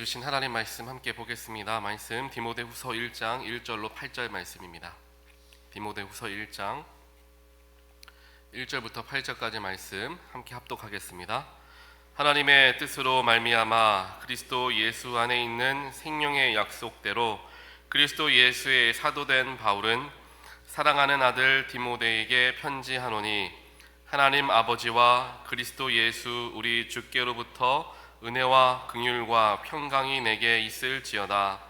주신 하나님 말씀 함께 보겠습니다. 말씀 디모데후서 1장 1절로 8절 말씀입니다. 디모데후서 1장 1절부터 8절까지 말씀 함께 합독하겠습니다. 하나님의 뜻으로 말미암아 그리스도 예수 안에 있는 생명의 약속대로 그리스도 예수의 사도된 바울은 사랑하는 아들 디모데에게 편지하노니, 하나님 아버지와 그리스도 예수 우리 주께로부터 은혜와 긍휼과 평강이 내게 있을지어다.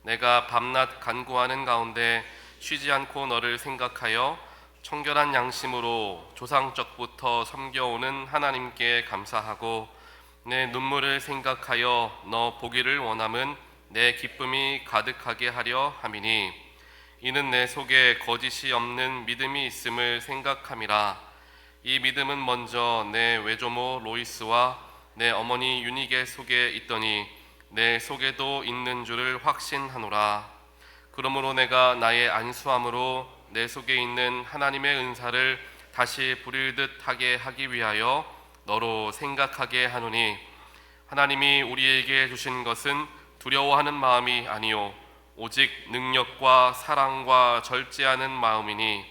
내가 밤낮 간구하는 가운데 쉬지 않고 너를 생각하여 청결한 양심으로 조상적부터 섬겨오는 하나님께 감사하고, 내 눈물을 생각하여 너 보기를 원함은 내 기쁨이 가득하게 하려 함이니, 이는 내 속에 거짓이 없는 믿음이 있음을 생각함이라. 이 믿음은 먼저 내 외조모 로이스와 내 어머니 유니게 속에 있더니 내 속에도 있는 줄을 확신하노라. 그러므로 내가 나의 안수함으로 내 속에 있는 하나님의 은사를 다시 부릴 듯하게 하기 위하여 너로 생각하게 하노니, 하나님이 우리에게 주신 것은 두려워하는 마음이 아니요 오직 능력과 사랑과 절제하는 마음이니,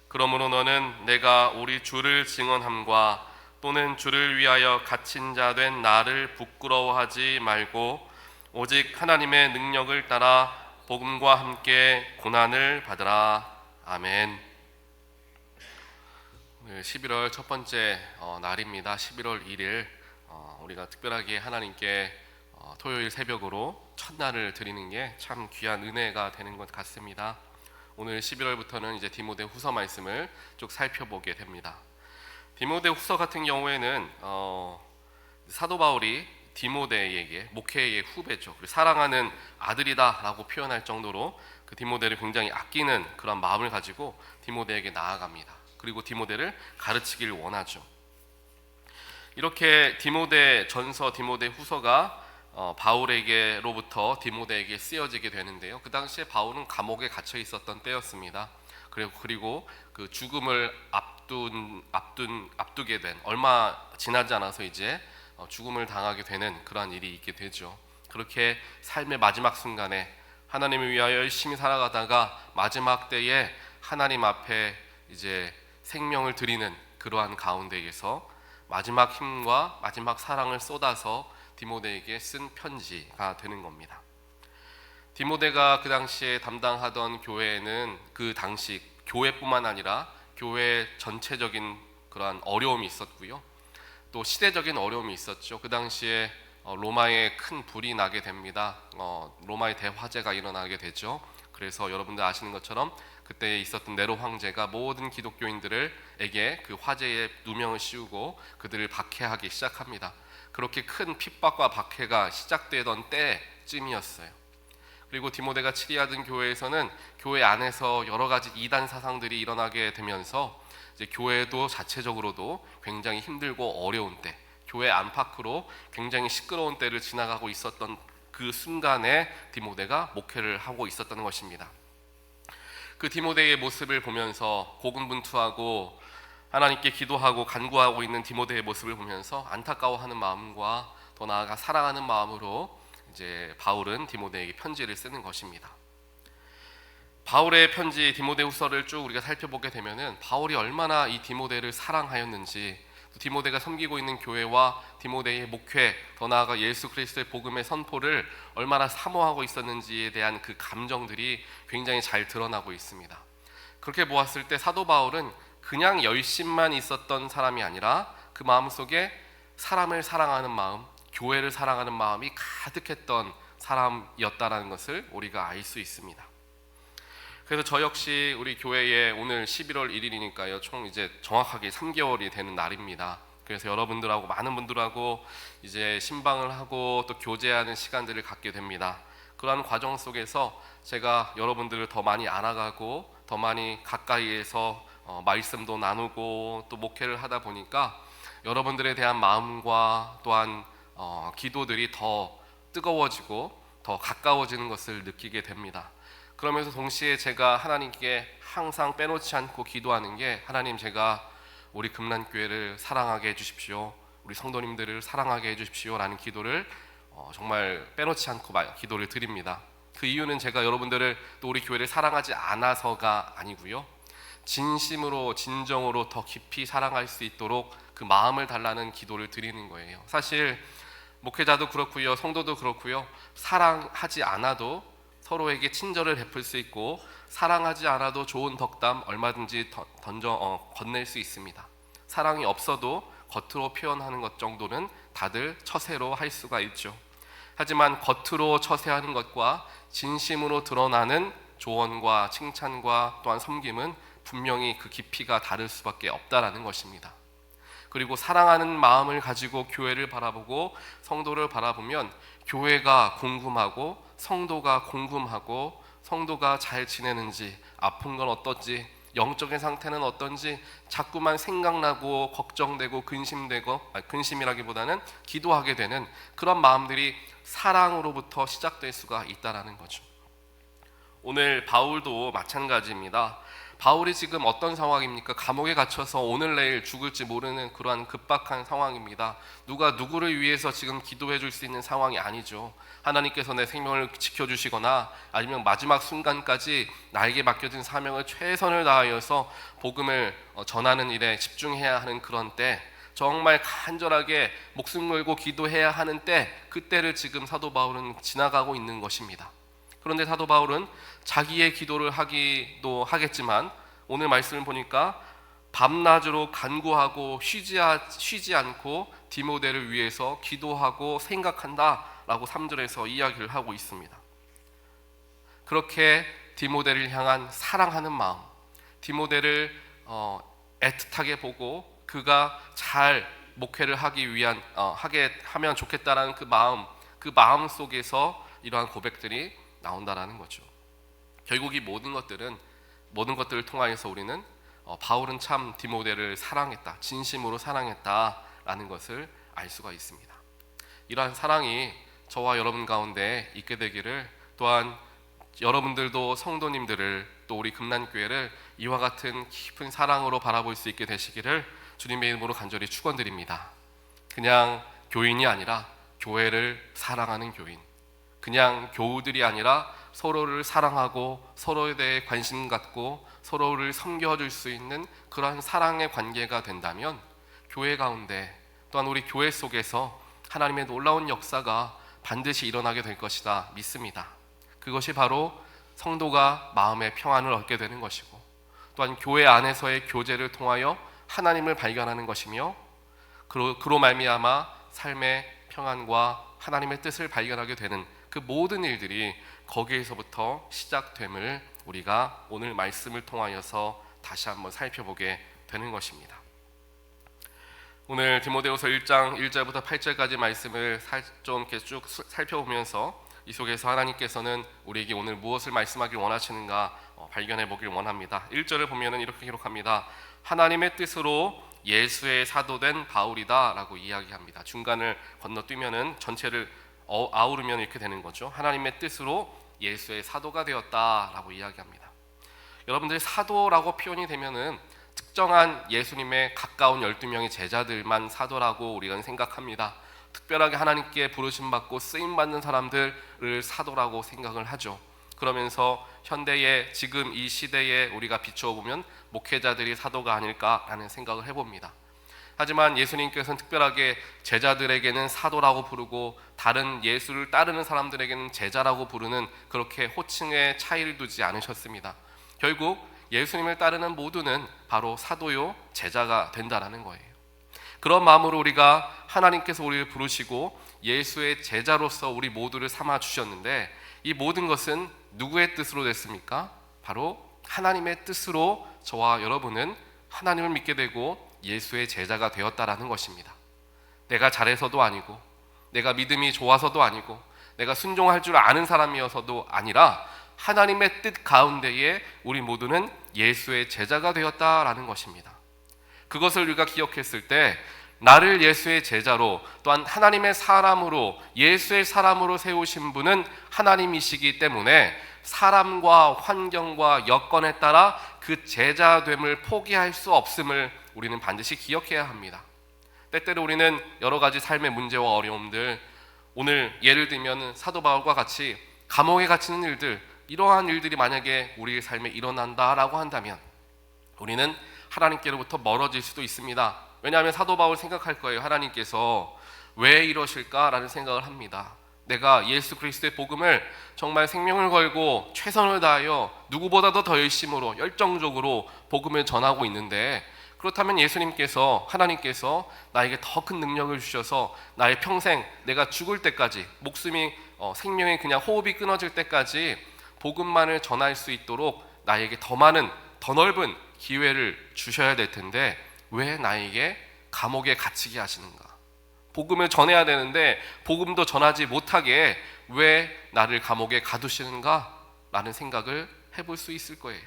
그러므로 너는 내가 우리 주를 증언함과 또는 주를 위하여 갇힌 자 된 나를 부끄러워하지 말고 오직 하나님의 능력을 따라 복음과 함께 고난을 받으라. 아멘. 오늘 11월 첫 번째 날입니다. 11월 1일 우리가 특별하게 하나님께 토요일 새벽으로 첫날을 드리는 게 참 귀한 은혜가 되는 것 같습니다. 오늘 11월부터는 이제 디모데후서 말씀을 쭉 살펴보게 됩니다. 디모데후서 같은 경우에는 사도 바울이 디모데에게, 목회의 후배죠, 사랑하는 아들이다라고 표현할 정도로 그 디모데를 굉장히 아끼는 그런 마음을 가지고 디모데에게 나아갑니다. 그리고 디모데를 가르치길 원하죠. 이렇게 디모데 전서, 디모데 후서가 바울에게로부터 디모데에게 쓰여지게 되는데요. 그 당시에 바울은 감옥에 갇혀 있었던 때였습니다. 그리고 그 죽음을 앞두게 된, 얼마 지나지 않아서 이제 죽음을 당하게 되는 그러한 일이 있게 되죠. 그렇게 삶의 마지막 순간에 하나님을 위하여 열심히 살아가다가 마지막 때에 하나님 앞에 이제 생명을 드리는 그러한 가운데에서 마지막 힘과 마지막 사랑을 쏟아서 디모데에게 쓴 편지가 되는 겁니다. 디모데가 그 당시에 담당하던 교회에는 그 당시 교회뿐만 아니라 교회 전체적인 그러한 어려움이 있었고요. 또 시대적인 어려움이 있었죠. 그 당시에 로마에 큰 불이 나게 됩니다. 로마의 대화재가 일어나게 되죠. 그래서 여러분들 아시는 것처럼 그때 있었던 네로 황제가 모든 기독교인들에게 그 화재에 누명을 씌우고 그들을 박해하기 시작합니다. 그렇게 큰 핍박과 박해가 시작되던 때쯤이었어요. 그리고 디모데가 치리하던 교회에서는 교회 안에서 여러 가지 이단 사상들이 일어나게 되면서 이제 교회도 자체적으로도 굉장히 힘들고 어려운 때, 교회 안팎으로 굉장히 시끄러운 때를 지나가고 있었던 그 순간에 디모데가 목회를 하고 있었다는 것입니다. 그 디모데의 모습을 보면서 고군분투하고 하나님께 기도하고 간구하고 있는 디모데의 모습을 보면서 안타까워하는 마음과 더 나아가 사랑하는 마음으로 이제 바울은 디모데에게 편지를 쓰는 것입니다. 바울의 편지 디모데후서를 쭉 우리가 살펴보게 되면은 바울이 얼마나 이 디모데를 사랑하였는지, 디모데가 섬기고 있는 교회와 디모데의 목회, 더 나아가 예수 그리스도의 복음의 선포를 얼마나 사모하고 있었는지에 대한 그 감정들이 굉장히 잘 드러나고 있습니다. 그렇게 보았을 때 사도 바울은 그냥 열심만 있었던 사람이 아니라 그 마음속에 사람을 사랑하는 마음, 교회를 사랑하는 마음이 가득했던 사람이었다라는 것을 우리가 알 수 있습니다. 그래서 저 역시 우리 교회에 오늘 11월 1일이니까요. 총 이제 정확하게 3개월이 되는 날입니다. 그래서 여러분들하고, 많은 분들하고 이제 신방을 하고 또 교제하는 시간들을 갖게 됩니다. 그러한 과정 속에서 제가 여러분들을 더 많이 알아가고 더 많이 가까이에서 말씀도 나누고 또 목회를 하다 보니까 여러분들에 대한 마음과 또한 기도들이 더 뜨거워지고 더 가까워지는 것을 느끼게 됩니다. 그러면서 동시에 제가 하나님께 항상 빼놓지 않고 기도하는 게, 하나님, 제가 우리 금란교회를 사랑하게 해주십시오, 우리 성도님들을 사랑하게 해주십시오 라는 기도를 정말 빼놓지 않고 기도를 드립니다. 그 이유는 제가 여러분들을 또 우리 교회를 사랑하지 않아서가 아니고요, 진심으로 진정으로 더 깊이 사랑할 수 있도록 그 마음을 달라는 기도를 드리는 거예요. 사실 목회자도 그렇고요, 성도도 그렇고요, 사랑하지 않아도 서로에게 친절을 베풀 수 있고, 사랑하지 않아도 좋은 덕담 얼마든지 건넬 수 있습니다. 사랑이 없어도 겉으로 표현하는 것 정도는 다들 처세로 할 수가 있죠. 하지만 겉으로 처세하는 것과 진심으로 드러나는 조언과 칭찬과 또한 섬김은 분명히 그 깊이가 다를 수밖에 없다라는 것입니다. 그리고 사랑하는 마음을 가지고 교회를 바라보고 성도를 바라보면 교회가 궁금하고 성도가 궁금하고, 성도가 잘 지내는지, 아픈 건 어떤지, 영적인 상태는 어떤지 자꾸만 생각나고 걱정되고 근심이라기보다는 기도하게 되는 그런 마음들이 사랑으로부터 시작될 수가 있다라는 거죠. 오늘 바울도 마찬가지입니다. 바울이 지금 어떤 상황입니까? 감옥에 갇혀서 오늘 내일 죽을지 모르는 그러한 급박한 상황입니다. 누가 누구를 위해서 지금 기도해 줄 수 있는 상황이 아니죠. 하나님께서 내 생명을 지켜주시거나 아니면 마지막 순간까지 나에게 맡겨진 사명을 최선을 다하여서 복음을 전하는 일에 집중해야 하는 그런 때, 정말 간절하게 목숨 걸고 기도해야 하는 때, 그때를 지금 사도 바울은 지나가고 있는 것입니다. 그런데 사도 바울은 자기의 기도를 하기도 하겠지만 오늘 말씀을 보니까 밤낮으로 간구하고 쉬지 않고 디모데를 위해서 기도하고 생각한다라고 3절에서 이야기를 하고 있습니다. 그렇게 디모데를 향한 사랑하는 마음, 디모데를 애틋하게 보고 그가 잘 목회를 하게 하면 좋겠다라는 그 마음 속에서 이러한 고백들이 나온다라는 거죠. 결국 이 모든 것들을 통하여서 우리는 바울은 참 디모데를 사랑했다, 진심으로 사랑했다라는 것을 알 수가 있습니다. 이러한 사랑이 저와 여러분 가운데 있게 되기를, 또한 여러분들도 성도님들을, 또 우리 금난교회를 이와 같은 깊은 사랑으로 바라볼 수 있게 되시기를 주님의 이름으로 간절히 축원드립니다. 그냥 교인이 아니라 교회를 사랑하는 교인, 그냥 교우들이 아니라 서로를 사랑하고 서로에 대해 관심 갖고 서로를 섬겨줄 수 있는 그러한 사랑의 관계가 된다면 교회 가운데, 또한 우리 교회 속에서 하나님의 놀라운 역사가 반드시 일어나게 될 것이다 믿습니다. 그것이 바로 성도가 마음의 평안을 얻게 되는 것이고, 또한 교회 안에서의 교제를 통하여 하나님을 발견하는 것이며, 그로 말미암아 삶의 평안과 하나님의 뜻을 발견하게 되는 그 모든 일들이 거기에서부터 시작됨을 우리가 오늘 말씀을 통하여서 다시 한번 살펴보게 되는 것입니다. 오늘 디모데후서 1장 1절부터 8절까지 말씀을 좀 이렇게 쭉 살펴보면서 이 속에서 하나님께서는 우리에게 오늘 무엇을 말씀하길 원하시는가 발견해 보길 원합니다. 1절을 보면은 이렇게 기록합니다. 하나님의 뜻으로 예수의 사도된 바울이다 라고 이야기합니다. 중간을 건너뛰면은 전체를 아우르면 이렇게 되는 거죠. 하나님의 뜻으로 예수의 사도가 되었다라고 이야기합니다. 여러분들이 사도라고 표현이 되면은 특정한 예수님의 가까운 12명의 제자들만 사도라고 우리가 생각합니다. 특별하게 하나님께 부르심 받고 쓰임 받는 사람들을 사도라고 생각을 하죠. 그러면서 현대의 지금 이 시대에 우리가 비춰보면 목회자들이 사도가 아닐까라는 생각을 해봅니다. 하지만 예수님께서는 특별하게 제자들에게는 사도라고 부르고 다른 예수를 따르는 사람들에게는 제자라고 부르는 그렇게 호칭의 차이를 두지 않으셨습니다. 결국 예수님을 따르는 모두는 바로 사도요 제자가 된다라는 거예요. 그런 마음으로 우리가 하나님께서 우리를 부르시고 예수의 제자로서 우리 모두를 삼아 주셨는데, 이 모든 것은 누구의 뜻으로 됐습니까? 바로 하나님의 뜻으로 저와 여러분은 하나님을 믿게 되고 예수의 제자가 되었다라는 것입니다. 내가 잘해서도 아니고, 내가 믿음이 좋아서도 아니고, 내가 순종할 줄 아는 사람이어서도 아니라 하나님의 뜻 가운데에 우리 모두는 예수의 제자가 되었다라는 것입니다. 그것을 우리가 기억했을 때 나를 예수의 제자로, 또한 하나님의 사람으로, 예수의 사람으로 세우신 분은 하나님이시기 때문에 사람과 환경과 여건에 따라 그 제자됨을 포기할 수 없음을 우리는 반드시 기억해야 합니다. 때때로 우리는 여러 가지 삶의 문제와 어려움들, 오늘 예를 들면 사도 바울과 같이 감옥에 갇히는 일들, 이러한 일들이 만약에 우리의 삶에 일어난다라고 한다면 우리는 하나님께로부터 멀어질 수도 있습니다. 왜냐하면 사도 바울 생각할 거예요. 하나님께서 왜 이러실까라는 생각을 합니다. 내가 예수 그리스도의 복음을 정말 생명을 걸고 최선을 다하여 누구보다도 더 열심으로 열정적으로 복음을 전하고 있는데, 그렇다면 예수님께서, 하나님께서 나에게 더 큰 능력을 주셔서 나의 평생, 내가 죽을 때까지, 목숨이 생명의 그냥 호흡이 끊어질 때까지 복음만을 전할 수 있도록 나에게 더 많은, 더 넓은 기회를 주셔야 될 텐데 왜 나에게 감옥에 갇히게 하시는가? 복음을 전해야 되는데 복음도 전하지 못하게 왜 나를 감옥에 가두시는가? 라는 생각을 해볼 수 있을 거예요.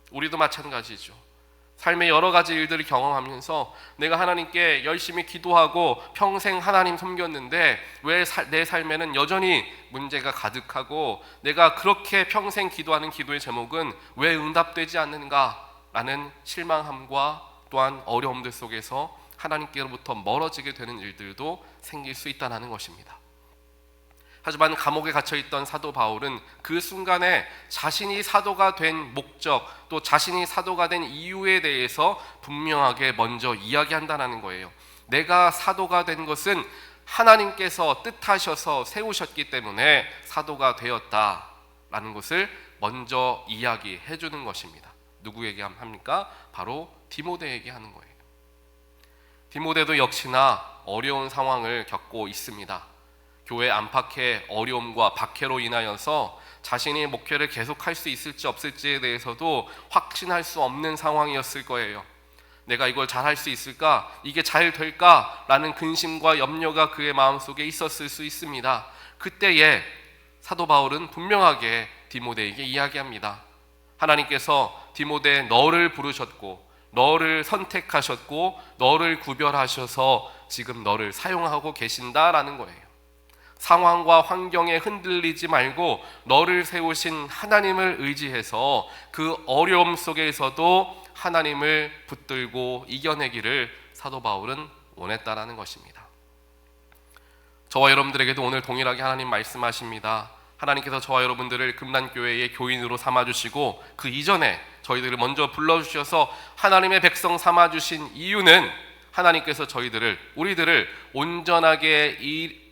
우리도 마찬가지죠. 삶의 여러 가지 일들을 경험하면서 내가 하나님께 열심히 기도하고 평생 하나님 섬겼는데 왜 내 삶에는 여전히 문제가 가득하고 내가 그렇게 평생 기도하는 기도의 제목은 왜 응답되지 않는가? 라는 실망함과 또한 어려움들 속에서 하나님께로부터 멀어지게 되는 일들도 생길 수 있다는 것입니다. 하지만 감옥에 갇혀있던 사도 바울은 그 순간에 자신이 사도가 된 목적, 또 자신이 사도가 된 이유에 대해서 분명하게 먼저 이야기한다는 거예요. 내가 사도가 된 것은 하나님께서 뜻하셔서 세우셨기 때문에 사도가 되었다라는 것을 먼저 이야기해 주는 것입니다. 누구에게 합니까? 바로 디모데에게 하는 거예요. 디모데도 역시나 어려운 상황을 겪고 있습니다. 교회 안팎의 어려움과 박해로 인하여서 자신이 목회를 계속할 수 있을지 없을지에 대해서도 확신할 수 없는 상황이었을 거예요. 내가 이걸 잘할 수 있을까? 이게 잘 될까? 라는 근심과 염려가 그의 마음속에 있었을 수 있습니다. 그때에 사도 바울은 분명하게 디모데에게 이야기합니다. 하나님께서 디모데 너를 부르셨고 너를 선택하셨고 너를 구별하셔서 지금 너를 사용하고 계신다라는 거예요. 상황과 환경에 흔들리지 말고 너를 세우신 하나님을 의지해서 그 어려움 속에서도 하나님을 붙들고 이겨내기를 사도 바울은 원했다라는 것입니다. 저와 여러분들에게도 오늘 동일하게 하나님 말씀하십니다. 하나님께서 저와 여러분들을 금난교회의 교인으로 삼아주시고 그 이전에 저희들을 먼저 불러주셔서 하나님의 백성 삼아주신 이유는 하나님께서 우리들을 온전하게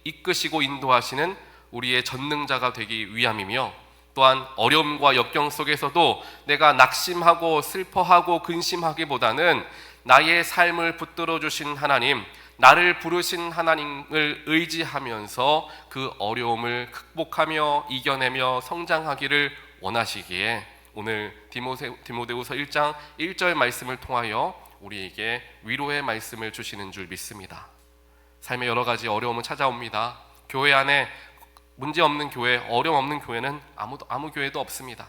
이끄시고 인도하시는 우리의 전능자가 되기 위함이며, 또한 어려움과 역경 속에서도 내가 낙심하고 슬퍼하고 근심하기보다는 나의 삶을 붙들어 주신 하나님, 나를 부르신 하나님을 의지하면서 그 어려움을 극복하며 이겨내며 성장하기를 원하시기에 오늘 디모데후서 1장 1절 말씀을 통하여 우리에게 위로의 말씀을 주시는 줄 믿습니다. 삶의 여러 가지 어려움은 찾아옵니다. 교회 안에 문제 없는 교회, 어려움 없는 교회는 아무 교회도 없습니다.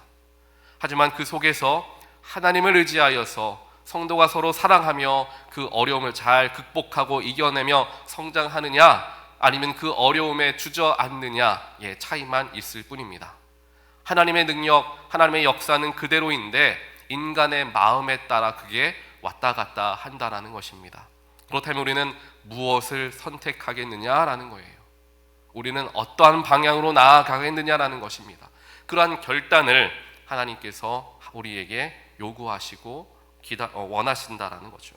하지만 그 속에서 하나님을 의지하여서 성도가 서로 사랑하며 그 어려움을 잘 극복하고 이겨내며 성장하느냐, 아니면 그 어려움에 주저앉느냐의 차이만 있을 뿐입니다. 하나님의 능력, 하나님의 역사는 그대로인데 인간의 마음에 따라 그게 왔다 갔다 한다라는 것입니다. 그렇다면 우리는 무엇을 선택하겠느냐라는 거예요. 우리는 어떠한 방향으로 나아가겠느냐라는 것입니다. 그러한 결단을 하나님께서 우리에게 요구하시고 원하신다라는 거죠.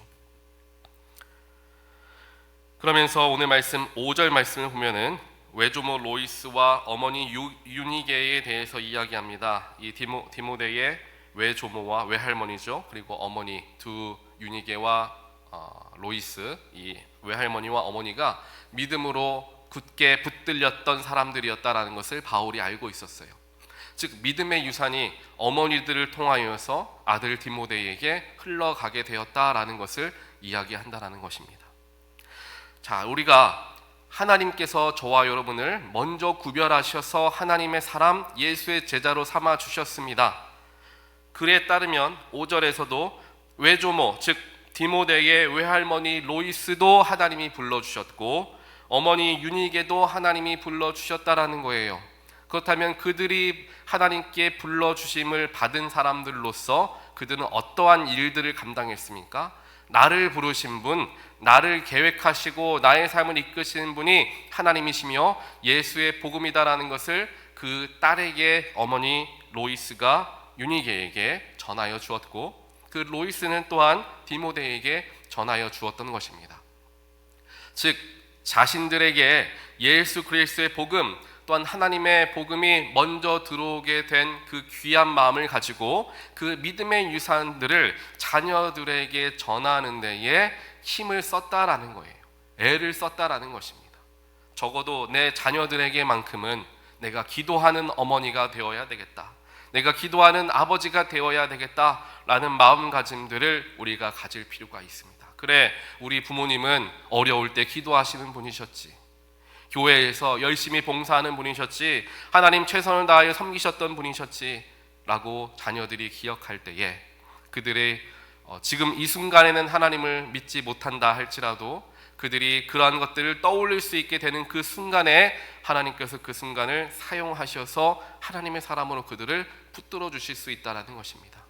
그러면서 오늘 말씀 5절 말씀을 보면은 외조모 로이스와 어머니 유니게에 대해서 이야기합니다. 이 디모데의 외조모와 외할머니죠. 그리고 어머니 두 유니게와 로이스, 이 외할머니와 어머니가 믿음으로 굳게 붙들렸던 사람들이었다라는 것을 바울이 알고 있었어요. 즉 믿음의 유산이 어머니들을 통하여서 아들 디모데에게 흘러가게 되었다라는 것을 이야기한다라는 것입니다. 자, 우리가 하나님께서 저와 여러분을 먼저 구별하셔서 하나님의 사람, 예수의 제자로 삼아 주셨습니다. 글에 따르면 5절에서도 외조모, 즉 디모데의 외할머니 로이스도 하나님이 불러주셨고 어머니 유니게도 하나님이 불러주셨다라는 거예요. 그렇다면 그들이 하나님께 불러주심을 받은 사람들로서 그들은 어떠한 일들을 감당했습니까? 나를 부르신 분, 나를 계획하시고 나의 삶을 이끄시는 분이 하나님이시며 예수의 복음이다라는 것을 그 딸에게 어머니 로이스가 유니게에게 전하여 주었고, 그 로이스는 또한 디모데에게 전하여 주었던 것입니다. 즉 자신들에게 예수 그리스도의 복음 또한 하나님의 복음이 먼저 들어오게 된 그 귀한 마음을 가지고 그 믿음의 유산들을 자녀들에게 전하는 데에 힘을 썼다라는 거예요. 애를 썼다라는 것입니다. 적어도 내 자녀들에게만큼은 내가 기도하는 어머니가 되어야 되겠다, 내가 기도하는 아버지가 되어야 되겠다라는 마음가짐들을 우리가 가질 필요가 있습니다. 그래, 우리 부모님은 어려울 때 기도하시는 분이셨지, 교회에서 열심히 봉사하는 분이셨지, 하나님 최선을 다하여 섬기셨던 분이셨지 라고 자녀들이 기억할 때에 그들의 지금 이 순간에는 하나님을 믿지 못한다 할지라도 그들이 그러한 것들을 떠올릴 수 있게 되는 그 순간에 하나님께서 그 순간을 사용하셔서 하나님의 사람으로 그들을 붙들어 주실 수 있다는 것입니다.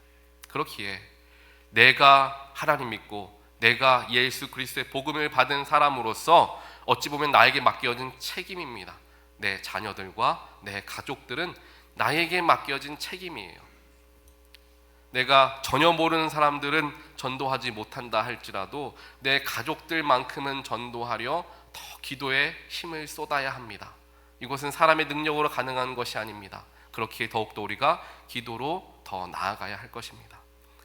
그렇기에 내가 하나님 믿고 내가 예수 그리스도의 복음을 받은 사람으로서 어찌 보면 나에게 맡겨진 책임입니다. 내 자녀들과 내 가족들은 나에게 맡겨진 책임이에요. 내가 전혀 모르는 사람들은 전도하지 못한다 할지라도 내 가족들만큼은 전도하려 더 기도에 힘을 쏟아야 합니다. 이것은 사람의 능력으로 가능한 것이 아닙니다. 그렇기에 더욱더 우리가 기도로 더 나아가야 할 것입니다.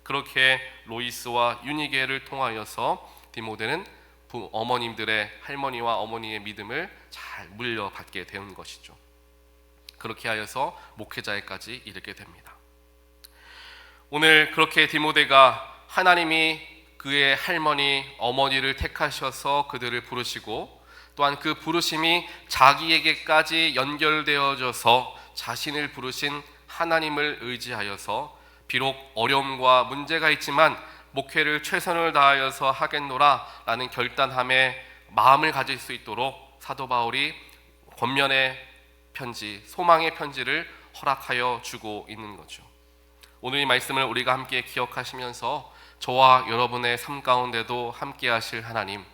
그렇게 로이스와 유니게를 통하여서 디모데는 어머님들의, 할머니와 어머니의 믿음을 잘 물려받게 된 것이죠. 그렇게 하여서 목회자에까지 이르게 됩니다. 오늘 그렇게 디모데가 하나님이 그의 할머니, 어머니를 택하셔서 그들을 부르시고 또한 그 부르심이 자기에게까지 연결되어져서 자신을 부르신 하나님을 의지하여서 비록 어려움과 문제가 있지만 목회를 최선을 다하여서 하겠노라 라는 결단함에 마음을 가질 수 있도록 사도 바울이 권면의 편지, 소망의 편지를 허락하여 주고 있는 거죠. 오늘 이 말씀을 우리가 함께 기억하시면서 저와 여러분의 삶 가운데도 함께 하실 하나님,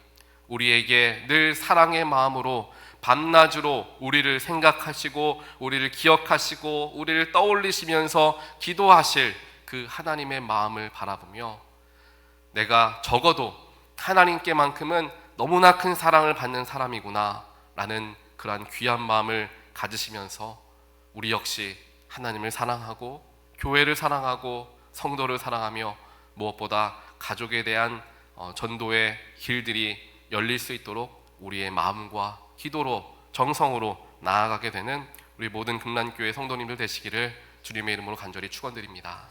우리에게 늘 사랑의 마음으로 밤낮으로 우리를 생각하시고 우리를 기억하시고 우리를 떠올리시면서 기도하실 그 하나님의 마음을 바라보며 내가 적어도 하나님께만큼은 너무나 큰 사랑을 받는 사람이구나 라는 그러한 귀한 마음을 가지시면서 우리 역시 하나님을 사랑하고 교회를 사랑하고 성도를 사랑하며 무엇보다 가족에 대한 전도의 길들이 열릴 수 있도록 우리의 마음과 기도로 정성으로 나아가게 되는 우리 모든 금란교회 성도님들 되시기를 주님의 이름으로 간절히 축원드립니다.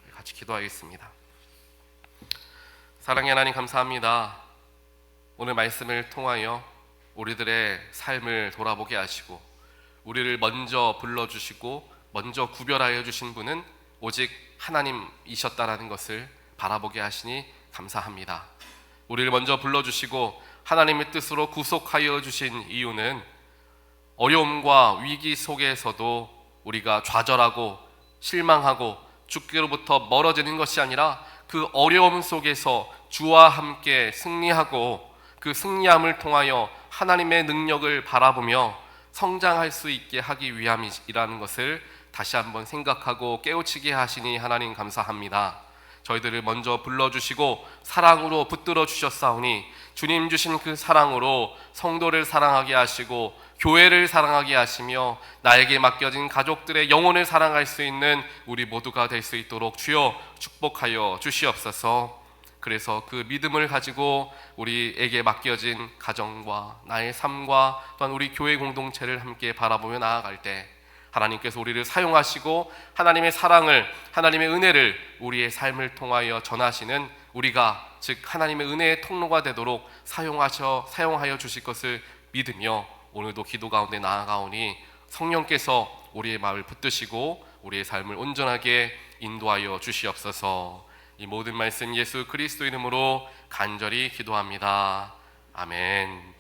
우리 같이 기도하겠습니다. 사랑의 하나님, 감사합니다. 오늘 말씀을 통하여 우리들의 삶을 돌아보게 하시고 우리를 먼저 불러주시고 먼저 구별하여 주신 분은 오직 하나님이셨다라는 것을 바라보게 하시니 감사합니다. 우리를 먼저 불러주시고 하나님의 뜻으로 구속하여 주신 이유는 어려움과 위기 속에서도 우리가 좌절하고 실망하고 죽기로부터 멀어지는 것이 아니라 그 어려움 속에서 주와 함께 승리하고 그 승리함을 통하여 하나님의 능력을 바라보며 성장할 수 있게 하기 위함이라는 것을 다시 한번 생각하고 깨우치게 하시니 하나님 감사합니다. 저희들을 먼저 불러주시고 사랑으로 붙들어 주셨사오니 주님 주신 그 사랑으로 성도를 사랑하게 하시고 교회를 사랑하게 하시며 나에게 맡겨진 가족들의 영혼을 사랑할 수 있는 우리 모두가 될 수 있도록 주여 축복하여 주시옵소서. 그래서 그 믿음을 가지고 우리에게 맡겨진 가정과 나의 삶과 또한 우리 교회 공동체를 함께 바라보며 나아갈 때 하나님께서 우리를 사용하시고 하나님의 사랑을, 하나님의 은혜를 우리의 삶을 통하여 전하시는 우리가 즉 하나님의 은혜의 통로가 되도록 사용하여 주실 것을 믿으며 오늘도 기도 가운데 나아가오니 성령께서 우리의 마음을 붙드시고 우리의 삶을 온전하게 인도하여 주시옵소서. 이 모든 말씀 예수 그리스도 이름으로 간절히 기도합니다. 아멘.